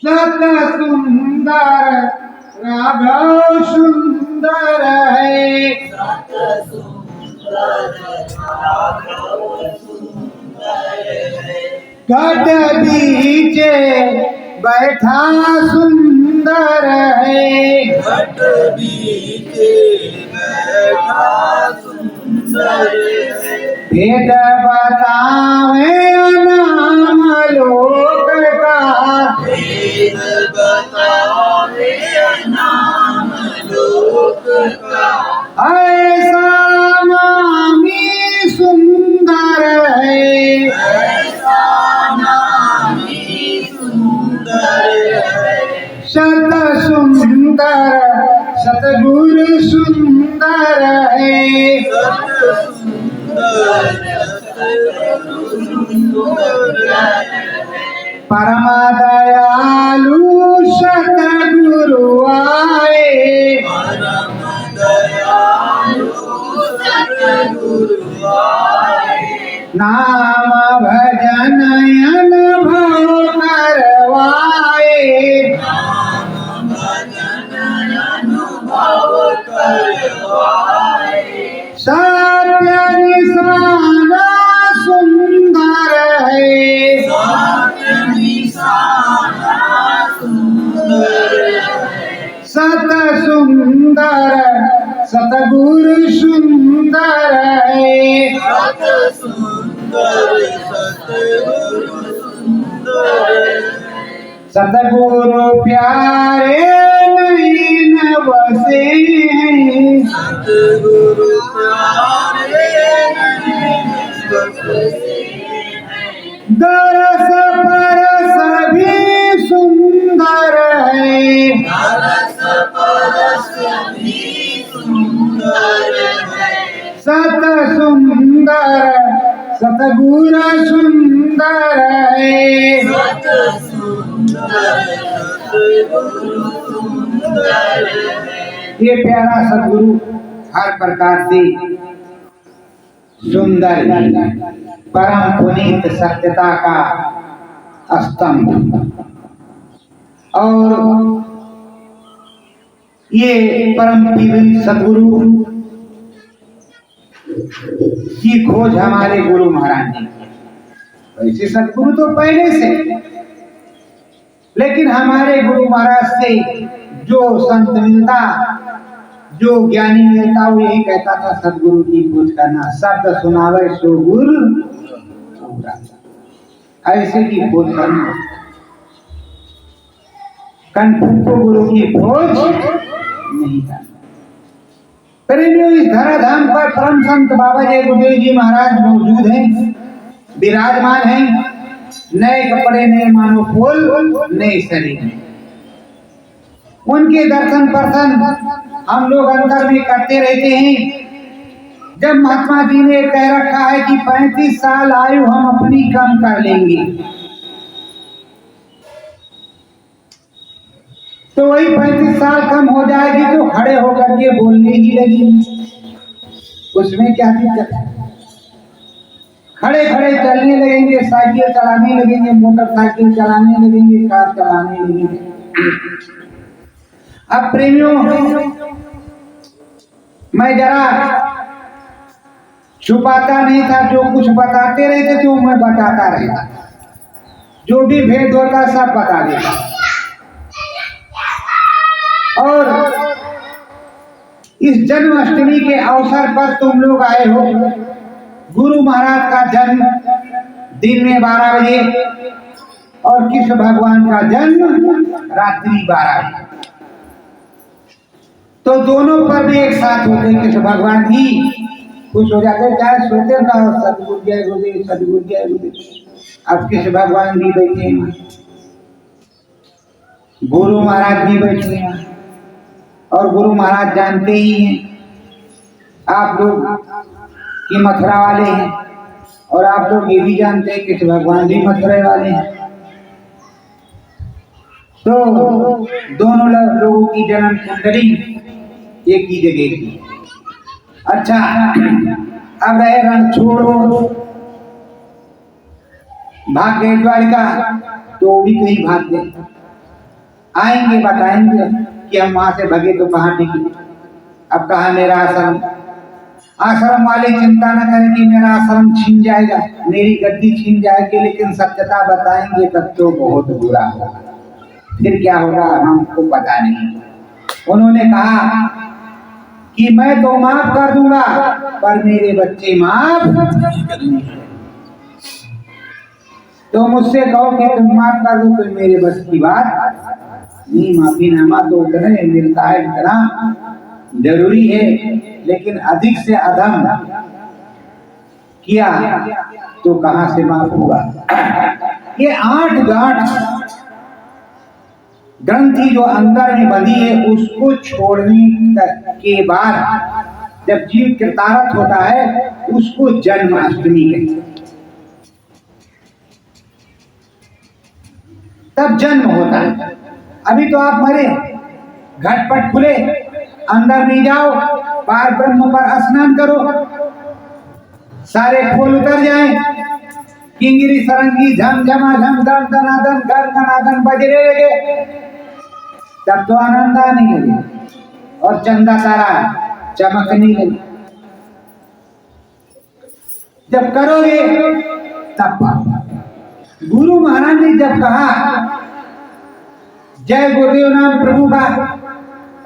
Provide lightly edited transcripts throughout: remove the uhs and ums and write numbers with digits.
सत सुंदर राघव सुंदर है। घट बीचे बैठा सुंदर है। घट बीचे बैठा सुंदर है। भेद बतावे नाम लोक का। भेद बतावे नाम लोक का। ऐसा नामी सुंदर है। ऐसा नामी सुंदर है। सत सुंदर सतगुरु सुंदर है। सत सुंदर सतगुरु सुंदर है। परम दयालु सतगुरु आए। परम दयालु सतगुरु आए। नाम भजन अनुभव करवाए। नाम भजन अनुभव करवाए। सत्य निशाना सुंदर है। सत्य निशाना सुंदर है। सत सुंदर सतगुरु सुंदर है। सत सुंदर सतगुरु सुंदर है। सतगुरु प्यारे नैन बसे हैं। सतगुरु प्यारे नैन बसे हैं। दरस परस भी सुंदर है। दरस परस भी सुंदर है। सत सुंदर सतगुरु सुंदर है। सत सुंदर सतगुरु सुंदर है। ये प्यारा सतगुरु हर प्रकार से सुंदर है। परम पुनीत सत्यता का स्तंभ। और ये परम पीर सतगुरु की खोज हमारे गुरु महाराज ने की। वैसे सतगुरु तो पहले से, लेकिन हमारे गुरु महाराज से जो संत मिलता, जो ज्ञानी मिलता, वो यही कहता था सतगुरु की खोज करना। शब्द सुनावे सो गुरु पूरा। ऐसे की खोज करना। कनफुको गुरु की खोज नहीं करना। प्रेमियों, इस धराधाम पर परम संत बाबा जय गुरुदेव जी महाराज मौजूद हैं, विराजमान हैं। नए कपड़े, नए मानो फूल, नए शरीर। उनके दर्शन परसन हम लोग अंदर में करते रहते हैं। जब महात्मा जी ने कह रखा है कि 35 साल आयु हम अपनी कम कर लेंगे, तो वही 35 साल कम हो जाएगी तो खड़े होकर के बोलने ही लगी। उसमें क्या दिक्कत है? खड़े खड़े चलने लगेंगे, साइकिल चलाने लगेंगे, मोटरसाइकिल चलाने लगेंगे, कार चलाने लगेंगे। अब प्रेमियों, मैं जरा छुपाता नहीं था, जो कुछ बताते रहते थे वो मैं बताता रहता। जो भी भेद होता सब बता देता। और इस जन्माष्टमी के अवसर पर तुम लोग आए हो। गुरु महाराज का जन्म दिन में 12 बजे और कृष्ण भगवान का जन्म रात्रि 12 बजे। तो दोनों पर भी एक साथ होते। कृष्ण भगवान भी खुश हो जाते, चाहे सोते ना सतगुरु जय गुरुदेव, सतगुरु जय गुरुदेव। अब कृष्ण भगवान भी बैठे हैं, गुरु महाराज भी बैठे हैं। और गुरु महाराज जानते ही हैं, आप लोग कि मथुरा वाले हैं, और आप लोग ये भी जानते हैं कि भगवान भी मथुरा वाले हैं। तो दोनों लोगों की जन्म कुंडली एक ही जगह की। अच्छा, अब रहे रण छोड़ो, भाग गए द्वारिका, तो भी कहीं भाग गए। आएंगे बताएंगे कि हम वहां से भगे तो कहाँ टिके, अब कहा मेरा आश्रम। आश्रम वाले चिंता न करें कि मेरा आश्रम छीन जाएगा, मेरी गद्दी छीन जाएगी, लेकिन सत्यता बताएंगे तब तो बहुत बुरा होगा। फिर क्या होगा हमको पता नहीं। उन्होंने कहा कि मैं तो माफ कर दूंगा पर मेरे बच्चे माफ नहीं करेंगे। तो मुझसे कहो कि तुम माफ कर दो तो मेरे बस की बात नहीं। माफीनामा तो उतना मिलता है इतना जरूरी है, लेकिन अधिक से अधम किया तो कहां से माफ होगा। ये 8 गांठ ग्रंथि जो अंदर में बंधी है उसको छोड़ने के बाद जब जीव कृतार्थ होता है उसको जन्माष्टमी कहते हैं। तब जन्म होता है। अभी तो आप मरे, घटपट खुले, अंदर नहीं जाओ, पार ब्रह्म पर स्नान करो, सारे फूल उतर जाएं, किंगिरी सरंगी झम झमा झम धन धनाधन घर धनाधन बजरे लगे, तब तो आनंद आने लगे और चंदा तारा चमकने लगे। जब करोगे तब पाओगे। गुरु महाराज ने जब कहा जय गुरुदेव नाम प्रभु का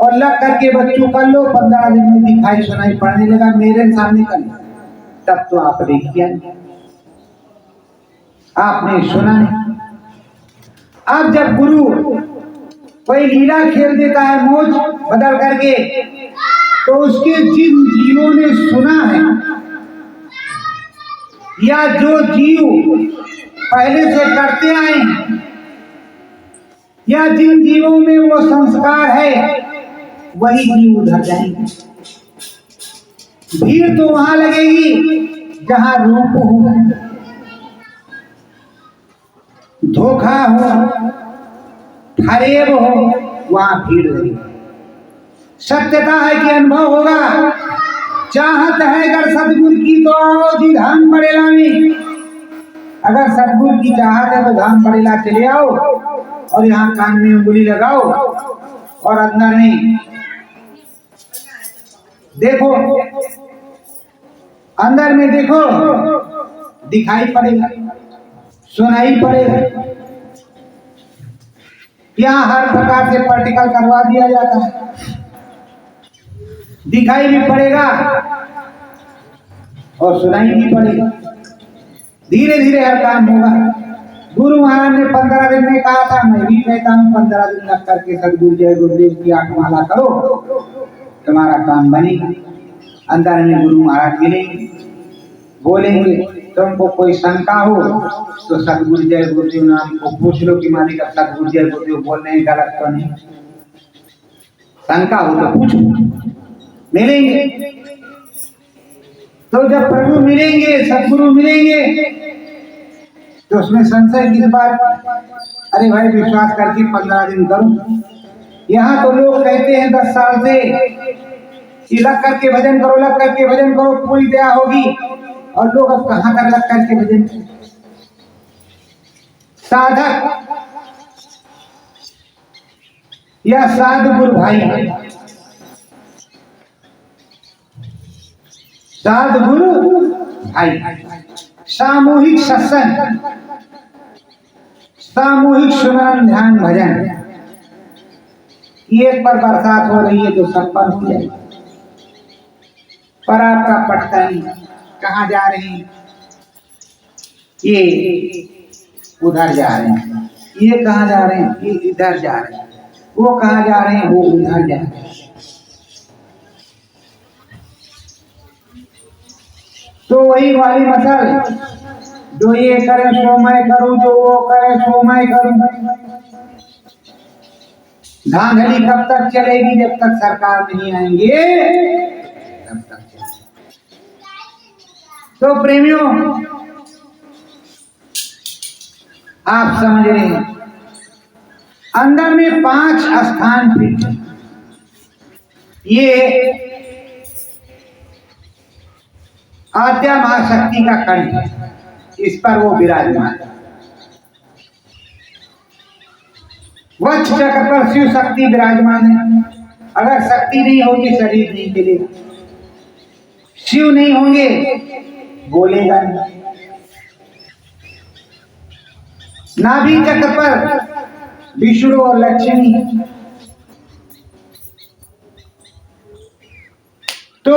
और लग करके बच्चों कर लो, 15 दिन में दिखाई सुनाई पड़ने लगा मेरे सामने कर लो, तब तो आपने किया नहीं, आपने सुना नहीं। अब जब गुरु कोई लीला खेल देता है मोज बदल करके, तो उसके जिन जीवों ने सुना है या जो जीव पहले से करते आए हैं या जिन जीवों में वो संस्कार है वही जीव उधर जाएंगे। भीड़ तो वहां लगेगी जहां रूप हो, धोखा हो, फरेब हो, वहां भीड़ लगेगी। सत्यता है कि अनुभव होगा। चाहत है अगर सतगुरु की तो आओ जी धाम पड़ेला में। अगर सतगुरु की चाहत है तो धाम पड़ेला चले आओ और यहाँ कान में उंगली लगाओ और अंदर में देखो, अंदर में देखो, दिखाई पड़ेगा, सुनाई पड़ेगा। यहाँ हर प्रकार से प्रैक्टिकल करवा दिया जाता है, दिखाई भी पड़ेगा और सुनाई भी पड़ेगा। धीरे धीरे हर काम होगा। गुरु महाराज ने 15 दिन में कहा था, मैं भी कहता हूँ 15 दिन लग करके सदगुरु जय गुरुदेव की 8 माला करो, तुम्हारा काम बनेगा। अंदर में गुरु महाराज मिलेंगे, बोलेंगे। तुमको कोई शंका हो तो सदगुरु जय गुरुदेव नाम को पूछ लो कि मालिक अब सदगुरु जय गुरुदेव बोल रहे हैं गलत तो नहीं। शंका हो तो पूछो, मिलेंगे। तो जब प्रभु मिलेंगे, सदगुरु मिलेंगे, तो उसमें संशय किस बात। अरे भाई विश्वास करके 15 दिन करो। यहाँ तो लोग कहते हैं 10 साल से कि लग करके भजन करो, लग करके भजन करो, पूरी दया होगी। और लोग अब कहाँ तक लग करके भजन करें। साधक या साधु गुरु भाई, साधु गुरु भाई, सामूहिक सत्संग, सामूहिक सुमरन ध्यान भजन, एक पर बरसात हो रही है तो सब पर हो जाए। पर आपका पटता नहीं, कहाँ जा रहे हैं, ये उधर जा रहे हैं, ये कहाँ जा रहे हैं, ये इधर जा रहे हैं, वो कहाँ जा रहे हैं, वो उधर जा रहे हैं। तो वही वाली मसल, जो ये करे सो मैं करूं, जो वो करे सो मैं करूं। धांधली कब तक चलेगी, जब तक सरकार नहीं आएंगे तब तक चलेगी। तो प्रेमियों, आप समझ रहे हैं, अंदर में 5 स्थान थे। ये आद्या महाशक्ति का कंठ है, इस पर वो विराजमान है। वक्ष चक्र पर शिव शक्ति विराजमान है। अगर शक्ति नहीं होगी शरीर नहीं चलेगा, शिव नहीं होंगे बोलेगा नहीं। नाभि चक्र पर विष्णु और लक्ष्मी, तो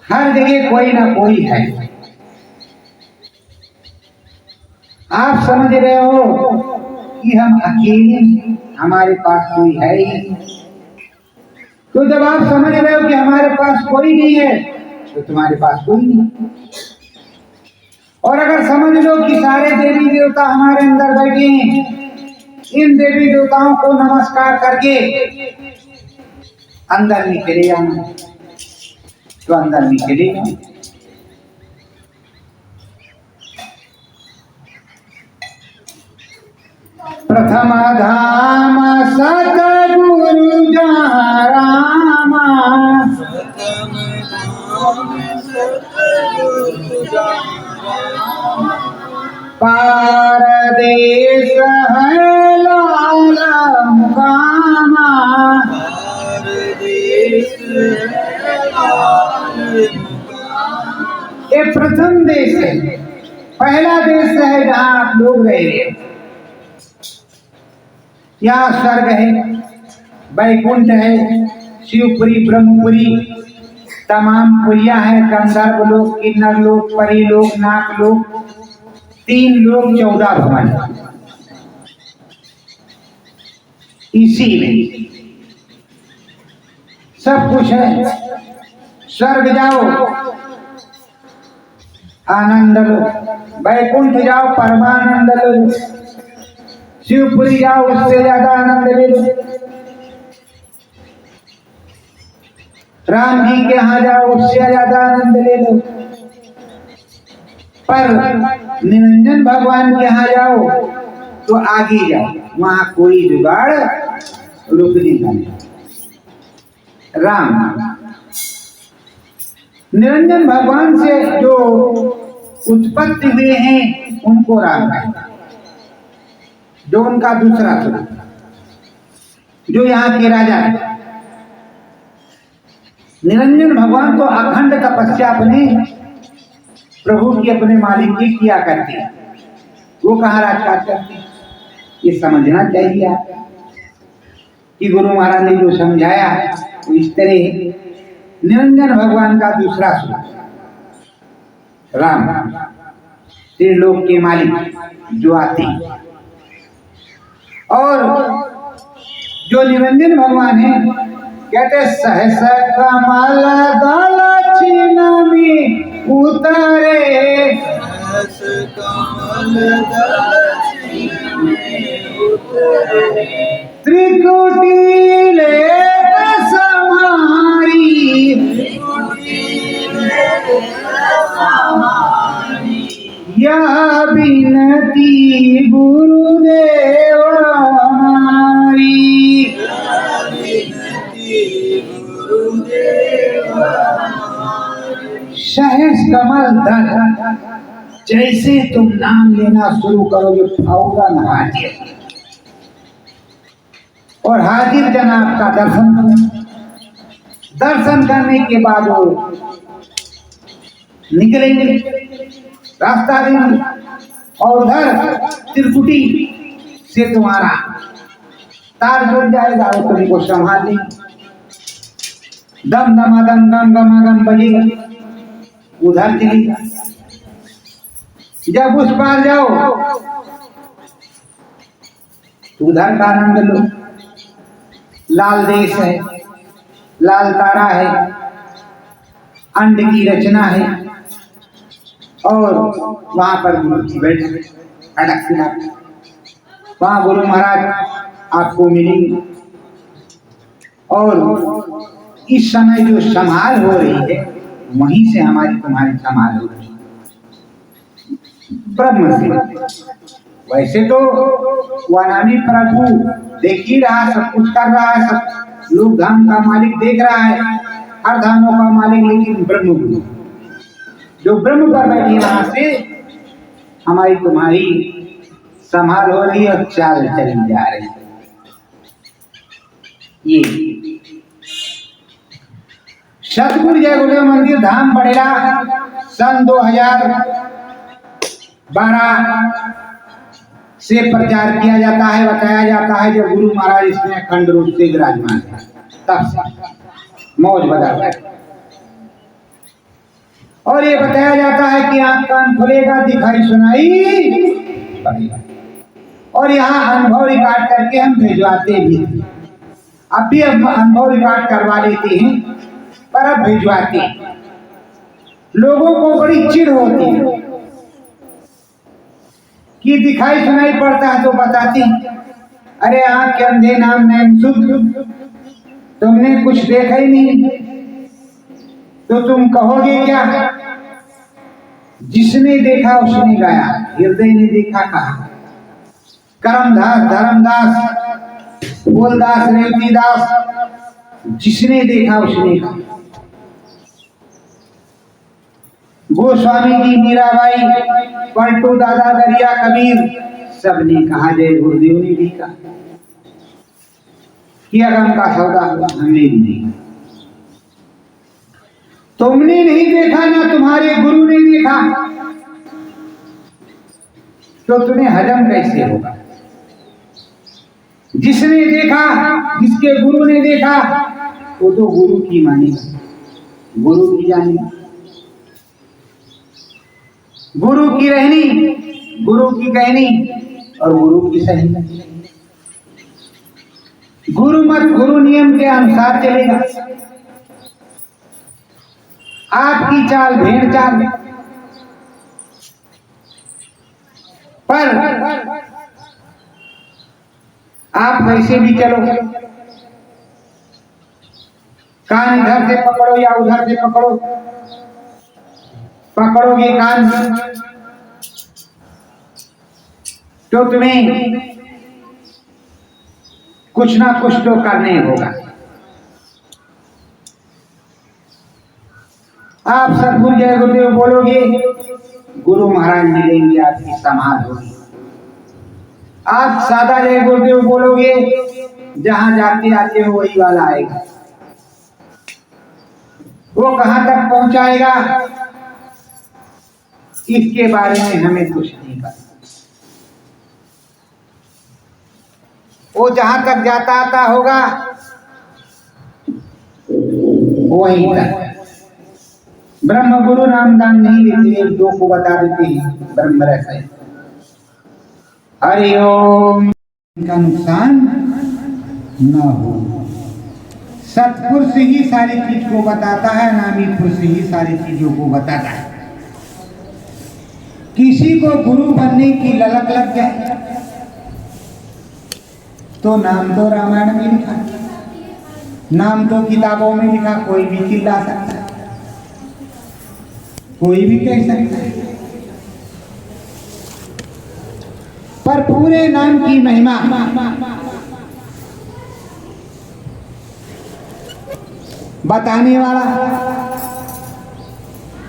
हर जगह कोई ना कोई है। आप समझ रहे हो कि हम अकेले, हमारे पास कोई है ही। तो जब आप समझ रहे हो कि हमारे पास कोई नहीं है तो तुम्हारे पास कोई नहीं। और अगर समझ लो कि सारे देवी देवता हमारे अंदर बैठे हैं, इन देवी देवताओं को नमस्कार करके अंदर में चले जाना, तो अंदर में चले जाना। प्रथम धाम सतगुरु जहाँ रामा, पारदेश है लाल मुकामा। ये प्रथम देश है, पहला देश है जहाँ आप लोग रहे। यहाँ स्वर्ग है, वैकुंठ है, शिवपुरी, ब्रह्मपुरी, तमाम पुरिया है, गंधर्व लोक, किन्नर लोक, परी लोक, नाग लोक, 3 लोक 14 भवन इसी में सब कुछ है। स्वर्ग जाओ आनंद लो, वैकुंठ जाओ परमानंद लो, शिवपुरी जाओ उससे ज्यादा आनंद ले लो, राम जी के यहाँ जाओ उससे ज्यादा आनंद ले लो, पर निरंजन भगवान के यहाँ जाओ तो आगे जाओ, वहां कोई जुगाड़ रुकने का नहीं। राम निरंजन भगवान से जो उत्पत्ति हुए हैं उनको राम कहते हैं। जो उनका दूसरा स्वरूप, जो यहाँ के राजा है। निरंजन भगवान तो अखंड तपस्या अपने प्रभु की, अपने मालिक की किया करते हैं। वो कहाँ राजकाज करते हैं, ये समझना चाहिए आप कि गुरु महाराज ने जो समझाया वो इस तरह। निरंजन भगवान का दूसरा स्वरूप राम, त्रिलोक के मालिक जो आते हैं। और जो निरंजन भगवान है कहते सहस कमल दल छिन में उतरे, सहस कमल दल छिन में उतरे, त्रिकुटी लेत समारी, यह बिनती गुरुदेव हमारी। सहस कमल दल, जैसे तुम नाम लेना शुरू करोगे फौरन हाजिर, और हाजिर जनाब का दर्शन करो। दर्शन करने के बाद वो निकलेंगे, रास्ता देंगे, और उधर त्रिकुटी से तुम्हारा तार जुड़ जाएगा, वो तुमको संभाल लेंगे। दम दमादम दम गमागम बजेगा, उधर चलेगा। जब उस पार जाओ तो उधर का आनंद लो। लाल देश है, लाल तारा है, अंड की रचना है, और वहां पर बैठ अटक, वहां गुरु महाराज आपको मिलेंगे। और इस समय जो संभाल हो रही है वहीं से हमारी तुम्हारी संभाल हो रही है, ब्रह्म से। वैसे तो वानामी प्रभु देख ही रहा, सब कुछ कर रहा है, सब लोग धाम का मालिक देख रहा है, हर धामों का मालिक, लेकिन ब्रह्म गुरु जो ब्रह्म पर बैठी, वहां से हमारी तुम्हारी संभाल हो रही और चाल चली जा रही। ये सतगुरु जय गुरुदेव मंदिर धाम पड़ेगा सन 2012 से प्रचार किया जाता है, बताया जाता है। जो गुरु महाराज इसमें अखंड रूप से विराजमान है, तब मौज बदलता है। और ये बताया जाता है कि आंख कान खुलेगा, दिखाई सुनाई पड़ेगा। और यहाँ अनुभव रिकॉर्ड करके हम भिजवाते भी थे। अब भी अनुभव रिकॉर्ड करवा लेते हैं, पर अब भिजवाते हैं। लोगों को बड़ी चिढ़ होती है कि दिखाई सुनाई पड़ता है तो बताते हैं, अरे आंख के अंधे नाम नैन शुद्ध, तुमने कुछ देखा ही नहीं तो तुम कहोगे क्या? जिसने देखा उसने गाया, हृदय ने देखा कहा। करमदास, धर्मदास, फूलदास, रेवतीदास, जिसने देखा उसने कहा। गोस्वामी जी, मीराबाई, पलटू दादा, दरिया कबीर, सबने कहा, जय गुरुदेव ने भी कहा। किया गम का सौदा हमने भी देखा। तुमने नहीं देखा ना तुम्हारे गुरु ने देखा, तो तुम्हें हजम कैसे होगा? जिसने देखा, जिसके गुरु ने देखा, वो तो गुरु की मानेगा, गुरु की जानेगा, गुरु की रहनी, गुरु की कहनी और गुरु की सहनी। गुरु मत गुरु नियम के अनुसार चलेगा। आपकी चाल भेड़ चाल, पर आप वैसे भी चलो, कान इधर से पकड़ो या उधर से पकड़ो, पकड़ोगे कान तो तुम्हें कुछ ना कुछ तो करने होगा। आप सतगुरु जय गुरुदेव बोलोगे, गुरु महाराज मिलेंगे, आपकी संभाल होगी। आप सादा जय गुरुदेव बोलोगे, जहां जाते आते हो वही वाला आएगा। वो कहां तक पहुंचाएगा इसके बारे में हमें कुछ नहीं पता। वो जहां तक जाता आता होगा वहीं तक। ब्रह्म गुरु नामदान नहीं देते, दो को बता देते हैं ब्रह्म रहस्य। हरिओम। इनका नुकसान न हो। सत्पुरुष ही सारी चीज को बताता है, नामी पुरुष ही सारी चीजों को बताता है। किसी को गुरु बनने की ललक लग जाए तो नाम तो रामायण में लिखा, नाम तो किताबों में लिखा, कोई भी चिल्ला सकता है, कोई भी कह सकता है। पर पूरे नाम की महिमा बताने वाला,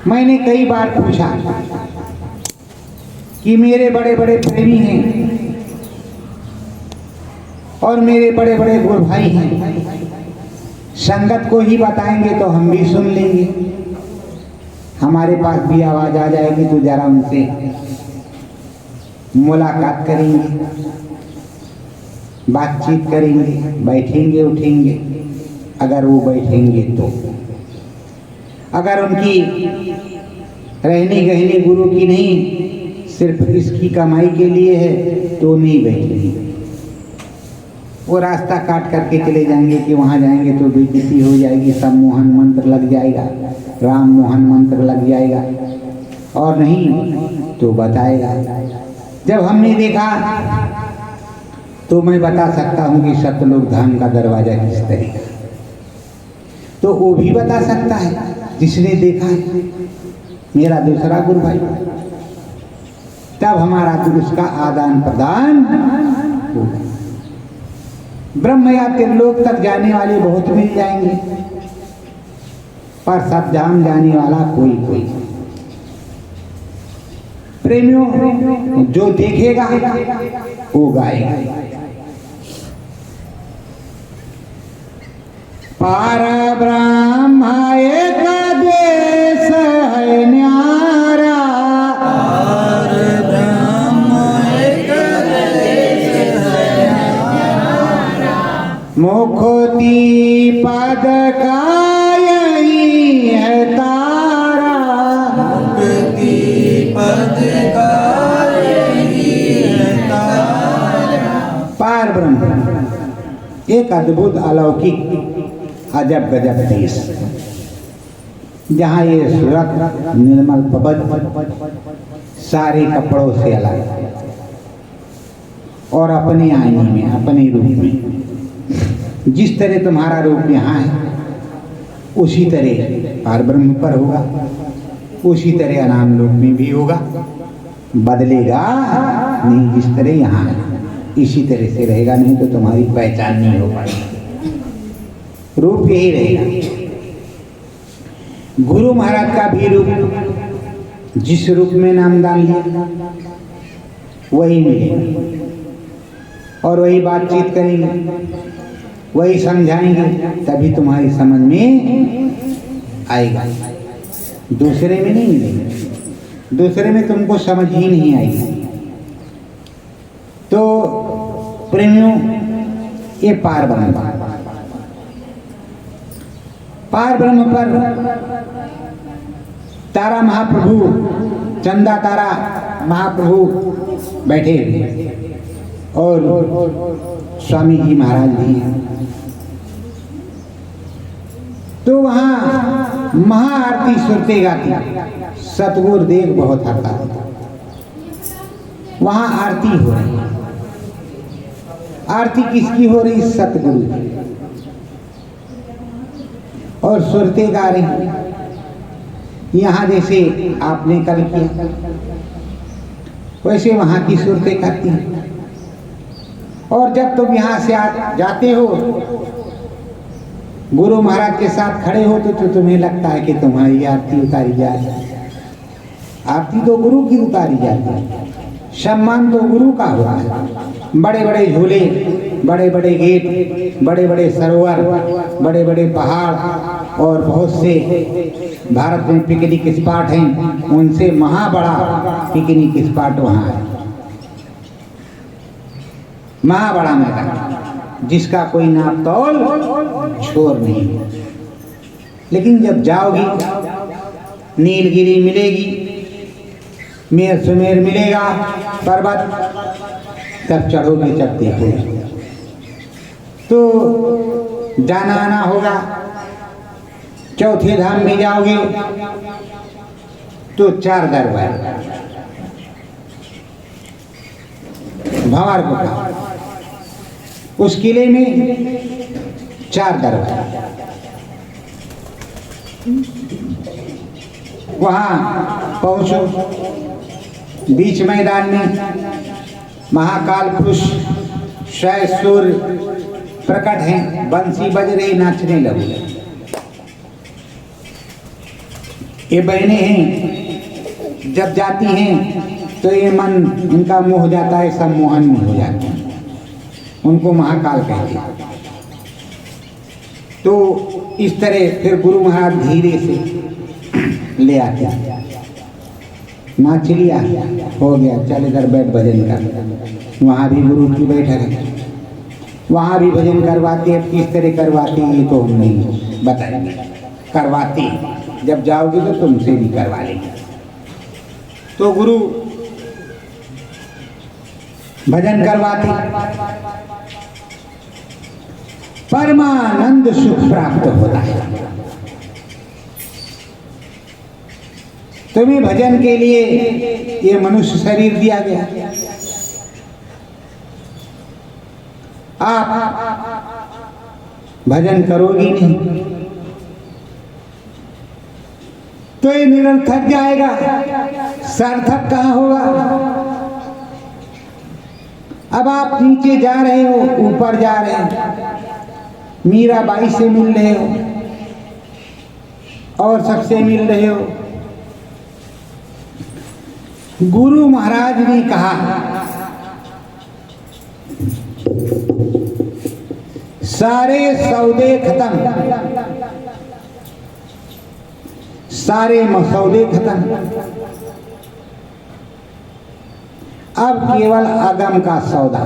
मैंने कई बार पूछा कि मेरे बड़े बड़े प्रेमी हैं और मेरे बड़े बड़े गुरु भाई हैं, संगत को ही बताएंगे तो हम भी सुन लेंगे, हमारे पास भी आवाज आ जाएगी तो जरा उनसे मुलाकात करेंगे, बातचीत करेंगे, बैठेंगे उठेंगे, अगर वो बैठेंगे तो। अगर उनकी रहनी गहनी गुरु की नहीं, सिर्फ इसकी कमाई के लिए है तो नहीं बैठेंगे। वो रास्ता काट करके चले जाएंगे कि वहाँ जाएंगे तो बेइज्जती हो जाएगी, सब मोहन मंत्र लग जाएगा, राम मोहन मंत्र लग जाएगा, और नहीं तो बताएगा। जब हमने देखा तो मैं बता सकता हूँ कि सतलोक धाम का दरवाजा किस तरीका, तो वो भी बता सकता है जिसने देखा है, मेरा दूसरा गुरु भाई। तब हमारा उसका आदान प्रदान होगा। ब्रह्म या त्रिलोक तक जाने वाले बहुत मिल जाएंगे, पर सब धाम जाने वाला कोई कोई। प्रेमियों, जो देखेगा वो गाएगा। पार ब्रह्म एक देश है न्यारा, पार ब्रह्म एक देश है न्यारा, मुक्ति पद का यही है तारा, मुक्ति पद का यही है तारा। पार ब्रह्म एक अद्भुत अलौकिक अजब गजब देश, जहाँ ये सूरत निर्मल पवित्र सारे कपड़ों से अलग और अपने आईने में अपने रूप में, जिस तरह तुम्हारा रूप यहाँ है उसी तरह पार ब्रह्म पर होगा, उसी तरह अनाम लोक में भी होगा। बदलेगा नहीं, जिस तरह यहाँ है इसी तरह से रहेगा, नहीं तो तुम्हारी पहचान नहीं हो पाएगी, रूप यही रहेगा। गुरु महाराज का भी रूप, जिस रूप में नामदान लिया वही मिलेगा और वही बातचीत करेंगे, वही समझाएंगे, तभी तुम्हारी समझ में आएगा। दूसरे में नहीं मिलेगा, दूसरे में तुमको समझ ही नहीं आएगी। तो प्रेमियों, ये पार ब्रह्म, पार ब्रह्म पर तारा महाप्रभु, चंदा तारा महाप्रभु बैठे और स्वामी जी महाराज भी हैं। तो वहाँ महाआरती सुरते गाती, सतगुरु देव बहुत हरता, वहाँ आरती हो रही है। आरती किसकी हो रही? सतगुरु की। और सुरते गा रही हैं। यहाँ जैसे आपने कल किया वैसे वहाँ की सुरतें करती हैं। और जब तुम यहाँ से जाते हो, गुरु महाराज के साथ खड़े हो तो तुम्हें लगता है कि तुम्हारी आरती उतारी जा रही है। आरती तो गुरु की उतारी जाती है, सम्मान तो गुरु का हुआ है। बड़े बड़े झूले, बड़े बड़े गेट, बड़े बड़े सरोवर, बड़े बड़े पहाड़ और बहुत से भारत में पिकनिक स्पॉट हैं, उनसे महाबड़ा पिकनिक स्पॉट वहाँ है। महाबड़ा मैदान जिसका कोई नाप तौल छोर नहीं। लेकिन जब जाओगी, नीलगिरी मिलेगी, मेर सुमेर मिलेगा, पर्वत, तब चढ़ोगे, जब देखोगे तो जाना आना होगा। चौथे धाम में जाओगे तो 4 दरबार, भंवर गुफा, उस किले में 4 दरबार। वहाँ पहुँचो, बीच मैदान में महाकाल पुरुष शय सूर्य प्रकट हैं, बंसी बज रही, नाचने लगे। ये बहनें हैं, जब जाती हैं तो ये मन इनका मोह हो जाता है, सब मोहन में हो जाते हैं, उनको महाकाल कहते हैं। तो इस तरह फिर गुरु महाराज धीरे से ले आते हैं। नाच लिया, हो गया, चल इधर बैठ भजन कर। वहाँ भी गुरु की बैठक है, वहाँ भी भजन करवाते हैं। किस तरह करवाते हैं ये तो हम नहीं बताएंगे, करवाते हैं। जब जाओगे तो तुमसे भी करवा लेंगे। तो गुरु भजन करवाते, परमानंद सुख प्राप्त होता है। तुम्हें भजन के लिए ये मनुष्य शरीर दिया गया। आप भजन करोगी नहीं तो ये निरर्थक जाएगा, सार्थक कहाँ होगा। अब आप नीचे जा रहे हो, ऊपर जा रहे हो, मीराबाई से मिल रहे हो और सबसे मिल रहे हो, गुरु महाराज ने कहा सारे सौदे खत्म, सारे मसौदे खत्म, अब केवल अगम का सौदा,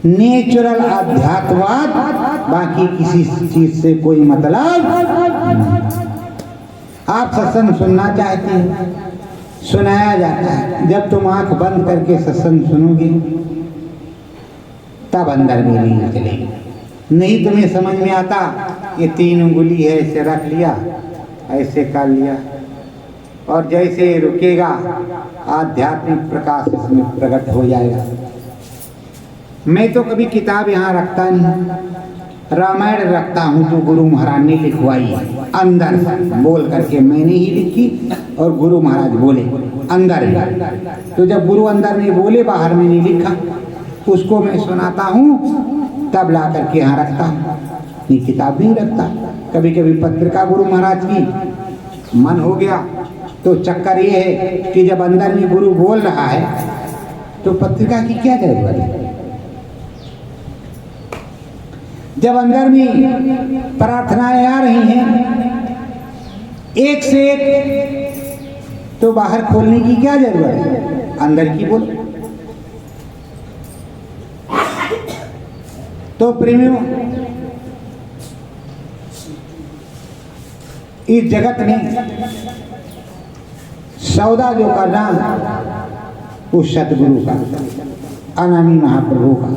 नेचुरल अध्यात्मवाद, बाकी किसी चीज से कोई मतलब नहीं। आप सत्संग सुनना चाहते हैं, सुनाया जाता है। जब तुम आंख बंद करके सत्संग सुनोगे तब अंदर में नहीं चलेगी। नहीं तुम्हें समझ में आता, ये 3 उंगली है, ऐसे रख लिया, ऐसे कर लिया, और जैसे रुकेगा आध्यात्मिक प्रकाश इसमें प्रकट हो जाएगा। मैं तो कभी किताब यहाँ रखता नहीं, रामायण रखता हूँ जो गुरु महाराज ने लिखवाई है, अंदर बोल करके मैंने ही लिखी और गुरु महाराज बोले अंदर ही। तो जब गुरु अंदर में बोले, बाहर में नहीं लिखा, उसको मैं सुनाता हूँ, तब ला करके यहाँ रखता हूँ, नहीं किताब नहीं रखता। कभी कभी पत्रिका गुरु महाराज की मन हो गया तो चक्कर ये है कि जब अंदर में गुरु बोल रहा है तो पत्रिका की क्या जरूरत है। जब अंदर में प्रार्थनाएं आ रही हैं एक से एक, तो बाहर खोलने की क्या जरूरत है, अंदर की बोलो। तो प्रेमियों, इस जगत में सौदा जो करना वो सतगुरु का, अनामी महाप्रभु का,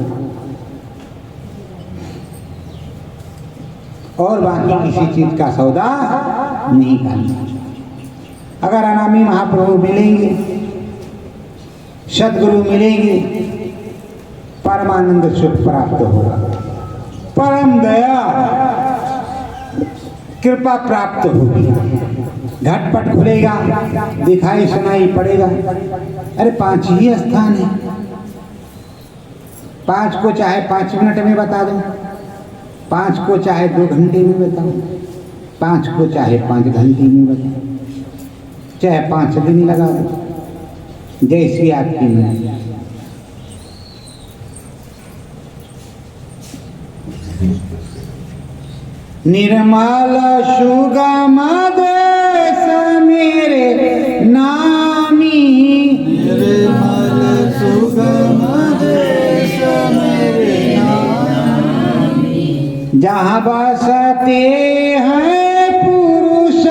और बाकी किसी चीज का सौदा नहीं करना। अगर अनामी महाप्रभु मिलेंगे, सतगुरु मिलेंगे, परमानंद सुख प्राप्त होगा, परम दया कृपा प्राप्त होगी, घटपट खुलेगा, दिखाई सुनाई पड़ेगा। अरे 5 ही स्थान है, 5 को चाहे 5 मिनट में बता दो, 5 को चाहे 2 घंटे में बताओ, 5 को चाहे 5 घंटे में बताओ, चाहे 5 दिन लगा दो, जैसी आपकी मर्जी। निर्मल सुगम देश मेरे नामी, निर्मल सुगम देश मेरे नामी, जहाँ बसते हैं पुरुष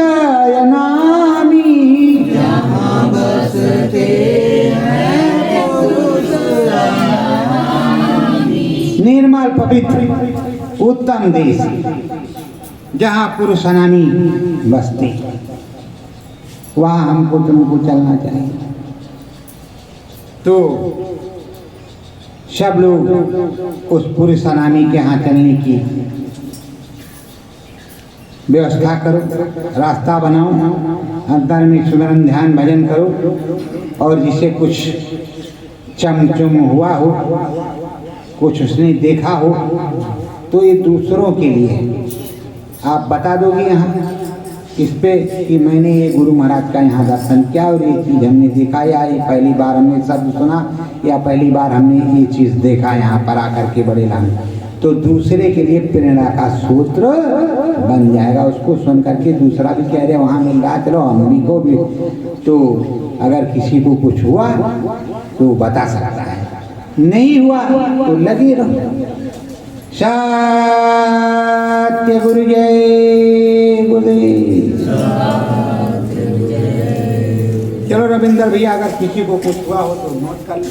नामी, जहाँ बसते हैं पुरुष नामी, निर्मल पवित्र उत्तम देश जहाँ पुरुष नामी बसते, वहाँ हमको तुमको चलना चाहिए। तो सब लोग उस पुरुष नामी के यहाँ चलने की व्यवस्था करो, रास्ता बनाओ, अंतर में सुमरन ध्यान भजन करो, और जिसे कुछ चमचम हुआ हो, कुछ उसने देखा हो, तो ये दूसरों के लिए आप बता दोगे यहाँ इस पे कि मैंने ये गुरु महाराज का यहाँ दर्शन किया और ये चीज़ हमने देखा, या ये पहली बार हमने शब्द सुना, या पहली बार हमने ये चीज़ देखा यहाँ पर आकर के बड़े लाभ, तो दूसरे के लिए प्रेरणा का सूत्र बन जाएगा। उसको सुन करके दूसरा भी कह रहे वहाँ मिल रहा, चलो हम को भी, तो अगर किसी को कुछ हुआ तो बता सकता है, नहीं हुआ तो लगे रहो। सत्य गुरु जय गुरुदेव। चलो रविंदर भैया, अगर किसी को कुछ हुआ हो तो नोट कर लो।